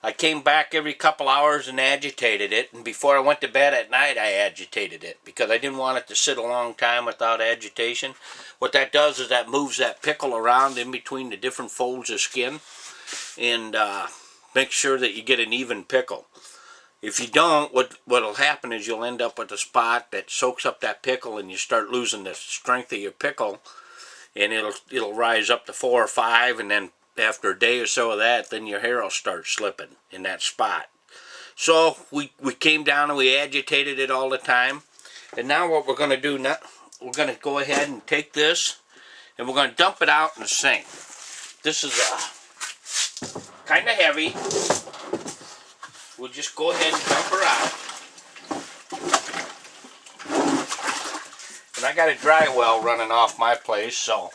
I came back every couple hours and agitated it, and before I went to bed at night I agitated it because I didn't want it to sit a long time without agitation. What that does is that moves that pickle around in between the different folds of skin and makes sure that you get an even pickle. If you don't, what'll happen is you'll end up with a spot that soaks up that pickle and you start losing the strength of your pickle, and it'll rise up to 4 or 5, and then after a day or so of that, then your hair will start slipping in that spot. So we came down and we agitated it all the time. And now what we're going to do now, we're going to go ahead and take this and we're going to dump it out in the sink. This is kind of heavy. We'll just go ahead and dump her out. And I got a dry well running off my place, so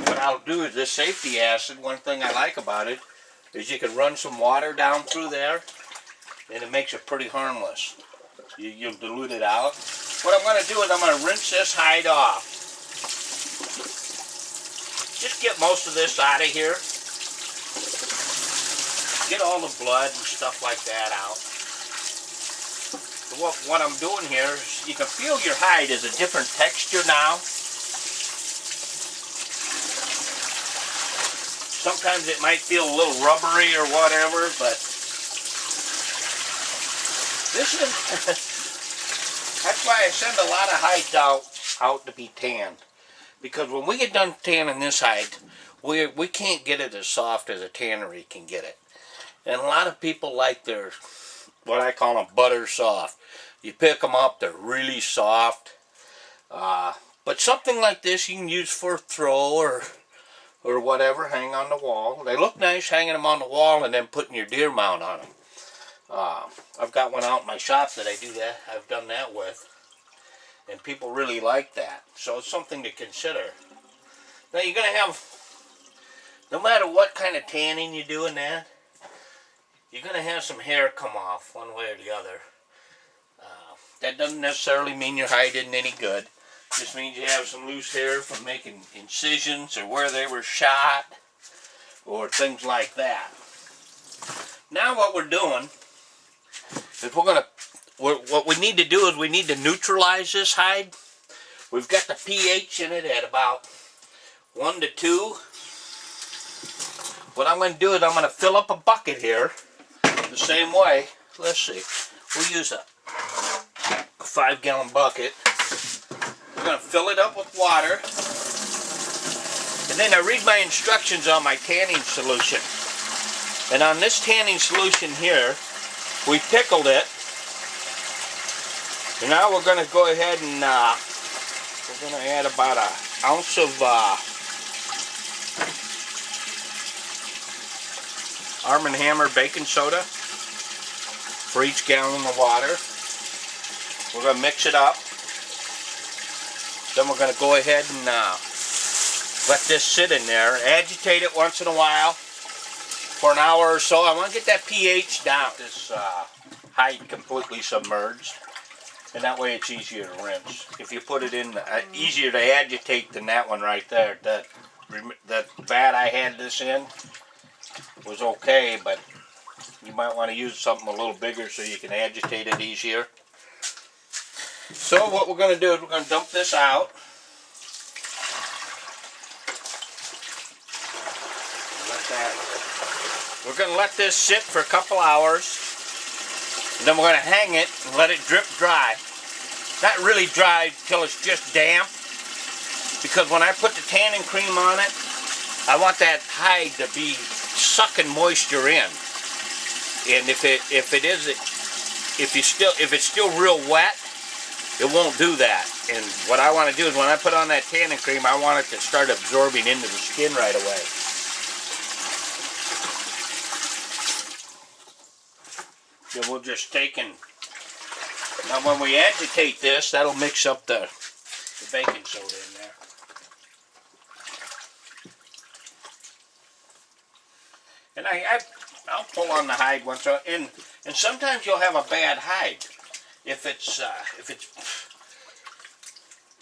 what I'll do is this safety acid, one thing I like about it is you can run some water down through there and it makes it pretty harmless. You'll dilute it out. What I'm going to do is I'm going to rinse this hide off. Just get most of this out of here. Get all the blood and stuff like that out. So what I'm doing here is you can feel your hide is a different texture now. Sometimes it might feel a little rubbery or whatever, but this is, that's why I send a lot of hides out to be tanned. Because when we get done tanning this hide, we can't get it as soft as a tannery can get it. And a lot of people like their, what I call them, butter soft. You pick them up, they're really soft. But something like this you can use for a throw or whatever, hang on the wall. They look nice hanging them on the wall and then putting your deer mount on them. I've got one out in my shop that I've done that with. And people really like that. So it's something to consider. Now you're going to have, no matter what kind of tanning you do in that, you're going to have some hair come off one way or the other. That doesn't necessarily mean your hide isn't any good. Just means you have some loose hair from making incisions or where they were shot or things like that. Now what we're doing is what we need to do is we need to neutralize this hide. We've got the pH in it at about 1 to 2. What I'm going to do is I'm going to fill up a bucket here the same way. Let's see. We'll use a 5-gallon bucket. I'm going to fill it up with water, and then I read my instructions on my tanning solution. And on this tanning solution here, we pickled it, and now we're going to go ahead and we're going to add about an ounce of Arm & Hammer baking soda for each gallon of water. We're going to mix it up. Then we're going to go ahead and let this sit in there. Agitate it once in a while for an hour or so. I want to get that pH down. This hide completely submerged. And that way it's easier to rinse. If you put it in, easier to agitate than that one right there. That vat I had this in was okay, but you might want to use something a little bigger so you can agitate it easier. So what we're going to do is we're going to dump this out. We're going to let this sit for a couple hours. And then we're going to hang it and let it drip dry. Not really dry till it's just damp. Because when I put the tanning cream on it, I want that hide to be sucking moisture in. And if it's still real wet, it won't do that. And what I want to do is when I put on that tanning cream, I want it to start absorbing into the skin right away. Then we'll just take and, now when we agitate this, that'll mix up the baking soda in there. And I'll pull on the hide once, and sometimes you'll have a bad hide. If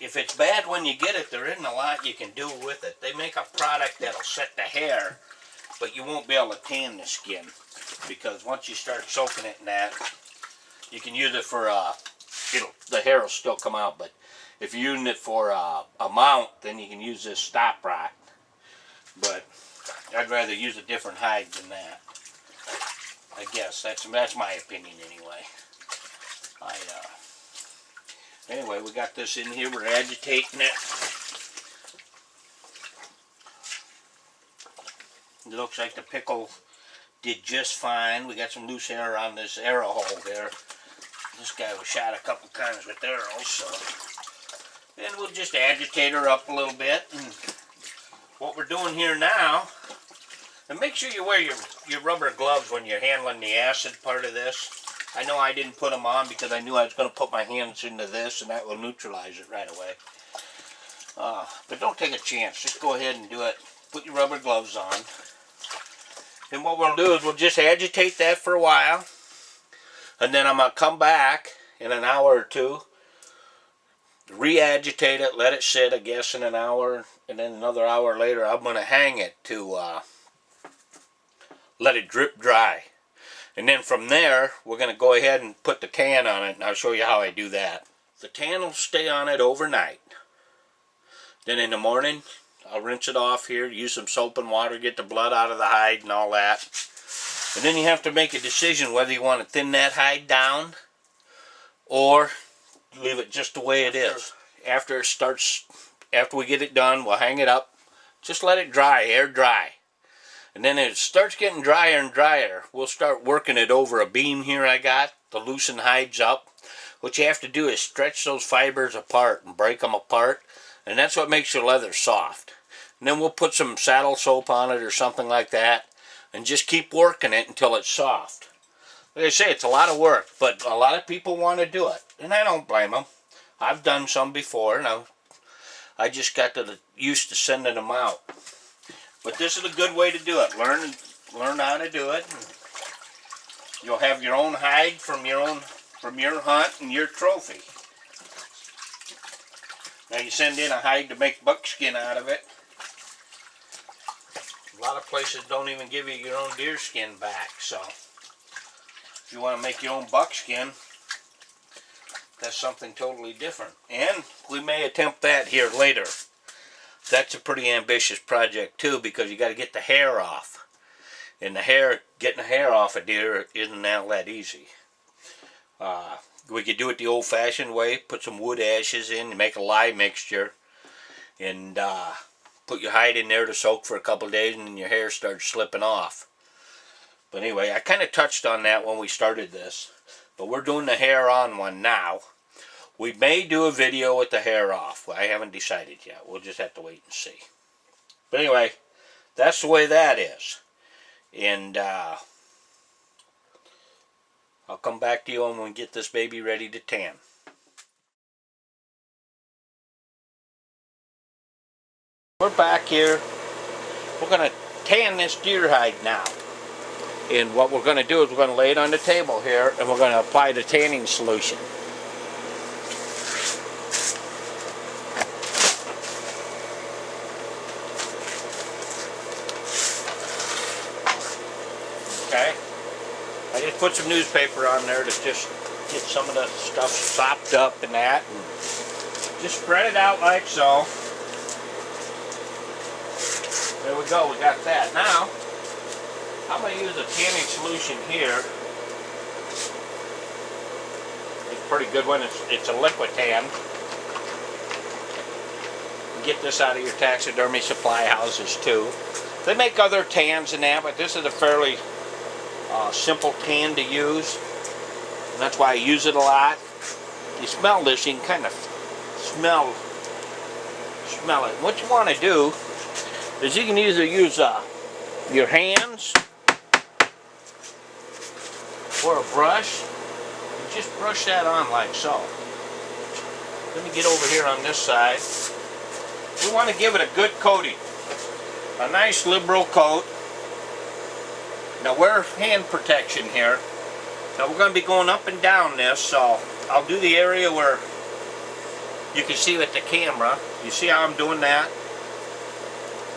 it's bad when you get it, there isn't a lot you can do with it. They make a product that'll set the hair, but you won't be able to tan the skin. because once you start soaking it in that, you can use it for the hair will still come out, but if you're using it for a mount, then you can use this stop rot. But I'd rather use a different hide than that. I guess that's my opinion anyway. Anyway, we got this in here. We're agitating it. It looks like the pickle did just fine. We got some loose hair on this arrow hole there. This guy was shot a couple times with arrows, so. And we'll just agitate her up a little bit. And what we're doing here now, and make sure you wear your rubber gloves when you're handling the acid part of this. I know I didn't put them on because I knew I was going to put my hands into this and that will neutralize it right away. But don't take a chance. Just go ahead and do it. Put your rubber gloves on. And what we'll do is we'll just agitate that for a while. And then I'm going to come back in an hour or two. Re-agitate it. Let it sit, I guess, in an hour. And then another hour later I'm going to hang it to let it drip dry. And then from there, we're going to go ahead and put the tan on it, and I'll show you how I do that. The tan will stay on it overnight. Then in the morning, I'll rinse it off here, use some soap and water, get the blood out of the hide and all that. And then you have to make a decision whether you want to thin that hide down or leave it just the way it is. After we get it done, we'll hang it up. Just let it dry, air dry. And then it starts getting drier and drier. We'll start working it over a beam here I got to loosen hides up. What you have to do is stretch those fibers apart and break them apart. And that's what makes your leather soft. And then we'll put some saddle soap on it or something like that. And just keep working it until it's soft. Like I say, it's a lot of work. But a lot of people want to do it. And I don't blame them. I've done some before. And I just got used to sending them out. But this is a good way to do it. Learn how to do it. You'll have your own hide from your hunt and your trophy. Now you send in a hide to make buckskin out of it. A lot of places don't even give you your own deer skin back. So if you want to make your own buckskin, that's something totally different. And we may attempt that here later. That's a pretty ambitious project too, because you got to get the hair off, and getting the hair off a deer isn't all that easy. We could do it the old-fashioned way: put some wood ashes in, and make a lye mixture, and put your hide in there to soak for a couple of days, and then your hair starts slipping off. But anyway, I kind of touched on that when we started this, but we're doing the hair on one now. We may do a video with the hair off. I haven't decided yet. We'll just have to wait and see. But anyway, that's the way that is. And I'll come back to you when we get this baby ready to tan. We're back here. We're going to tan this deer hide now. And what we're going to do is we're going to lay it on the table here, and we're going to apply the tanning solution. Okay, I just put some newspaper on there to just get some of the stuff sopped up and that, and just spread it out like so. There we go, we got that. Now, I'm going to use a tanning solution here. It's a pretty good one. It's a liquid tan. Get this out of your taxidermy supply houses too. They make other tans and that, but this is a fairly simple tan to use, and that's why I use it a lot. You smell this, you can kind of smell it. What you want to do is you can either use your hands or a brush, and just brush that on like so. Let me get over here on this side. We want to give it a good coating, a nice liberal coat. Now wear hand protection here. Now we're going to be going up and down this, so I'll do the area where you can see with the camera. You see how I'm doing that?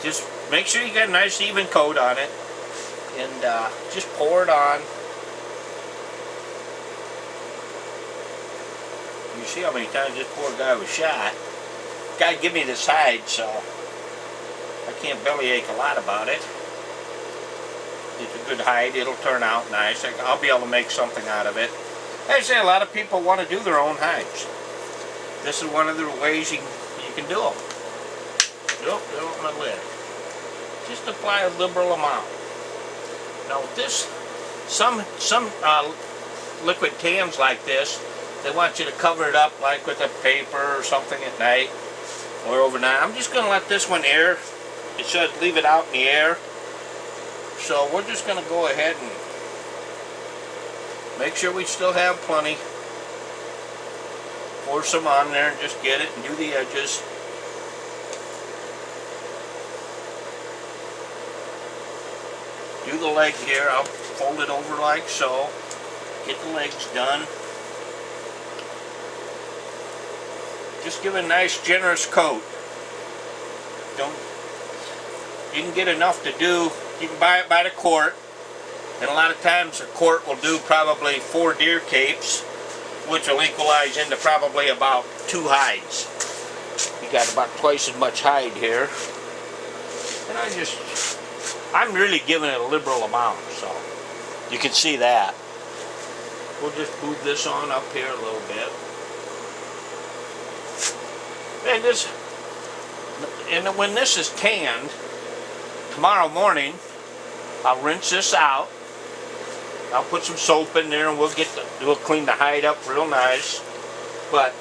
Just make sure you get a nice even coat on it. and just pour it on. You see how many times this poor guy was shot. Guy give me this hide, so I can't bellyache a lot about it. It's a good hide. It'll turn out nice. I'll be able to make something out of it. As I say, a lot of people want to do their own hides. This is one of the ways you can do them. Nope, don't my lid. Just apply a liberal amount. Now with this, some liquid tans like this, they want you to cover it up like with a paper or something at night or overnight. I'm just going to let this one air. It says leave it out in the air. So we're just going to go ahead and make sure we still have plenty. Pour some on there and just get it and do the edges. Do the leg here. I'll fold it over like so. Get the legs done. Just give it a nice generous coat. You can get enough to do. You can buy it by the quart, and a lot of times a quart will do probably 4 deer capes, which will equalize into probably about 2 hides. You got about twice as much hide here, and I'm really giving it a liberal amount, so you can see that. We'll just move this on up here a little bit. And when this is tanned, tomorrow morning, I'll rinse this out. I'll put some soap in there and we'll clean the hide up real nice. But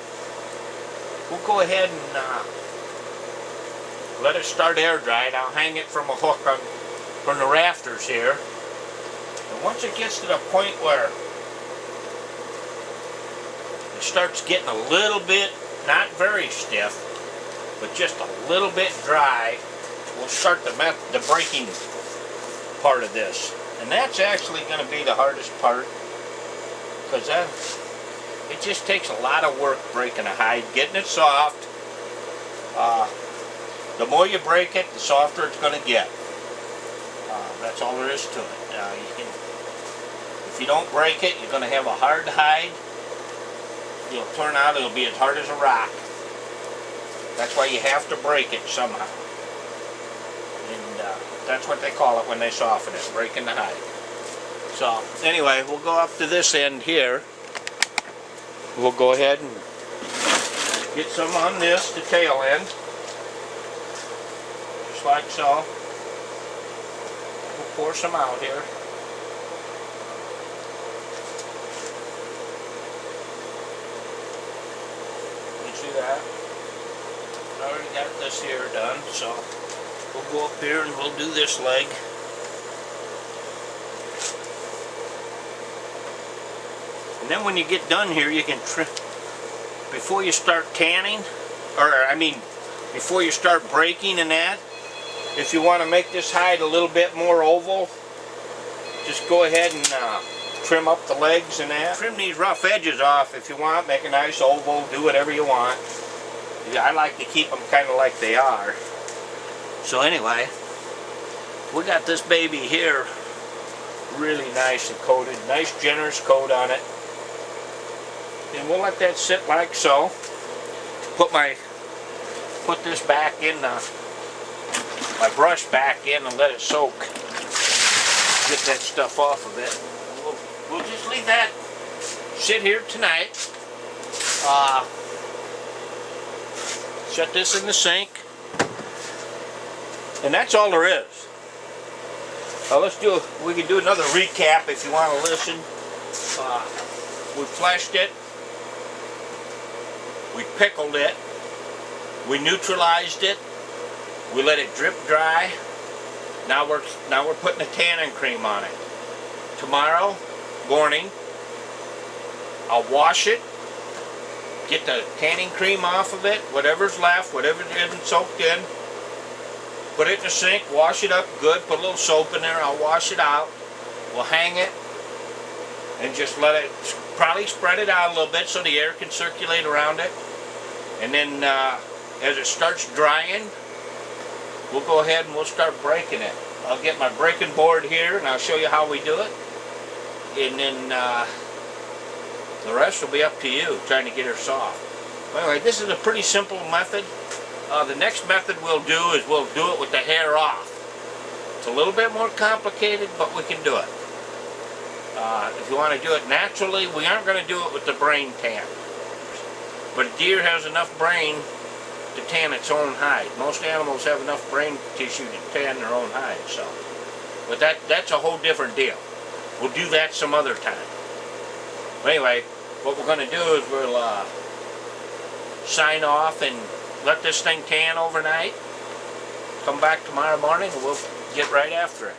we'll go ahead and let it start air dried. I'll hang it from a hook from the rafters here. And once it gets to the point where it starts getting a little bit, not very stiff, but just a little bit dry, we'll start the breaking part of this. And that's actually going to be the hardest part, because it just takes a lot of work breaking a hide, getting it soft. The more you break it, the softer it's going to get. That's all there is to it. If you don't break it, you're going to have a hard hide. It'll turn out, it'll be as hard as a rock. That's why you have to break it somehow. And that's what they call it when they soften it, breaking the hide. So anyway, we'll go up to this end here. We'll go ahead and get some on this, the tail end. Just like so. We'll pour some out here. You see that? I already got this here done, so we'll go up here and we'll do this leg. And then when you get done here, you can trim, before you start tanning, before you start breaking and that, if you want to make this hide a little bit more oval, just go ahead and trim up the legs and that. Trim these rough edges off if you want, make a nice oval, do whatever you want. I like to keep them kind of like they are. So anyway, we got this baby here really nice and coated, nice generous coat on it. And we'll let that sit like so. Put this back in, my brush back in and let it soak. Get that stuff off of it. We'll just leave that sit here tonight. Set this in the sink. And that's all there is. We can do another recap if you want to listen. We fleshed it. We pickled it. We neutralized it. We let it drip dry. Now we're putting a tannin cream on it. Tomorrow morning, I'll wash it. Get the tanning cream off of it, whatever's left, whatever isn't soaked in. Put it in the sink, wash it up good, put a little soap in there, I'll wash it out. We'll hang it and just let it, probably spread it out a little bit so the air can circulate around it. And then as it starts drying, we'll go ahead and we'll start breaking it. I'll get my breaking board here and I'll show you how we do it. And then the rest will be up to you, trying to get her soft. Anyway, this is a pretty simple method. The next method we'll do is we'll do it with the hair off. It's a little bit more complicated, but we can do it. If you want to do it naturally, we aren't going to do it with the brain tan. But a deer has enough brain to tan its own hide. Most animals have enough brain tissue to tan their own hide. So, but that's a whole different deal. We'll do that some other time. But anyway, what we're going to do is we'll sign off and let this thing tan overnight. Come back tomorrow morning and we'll get right after it.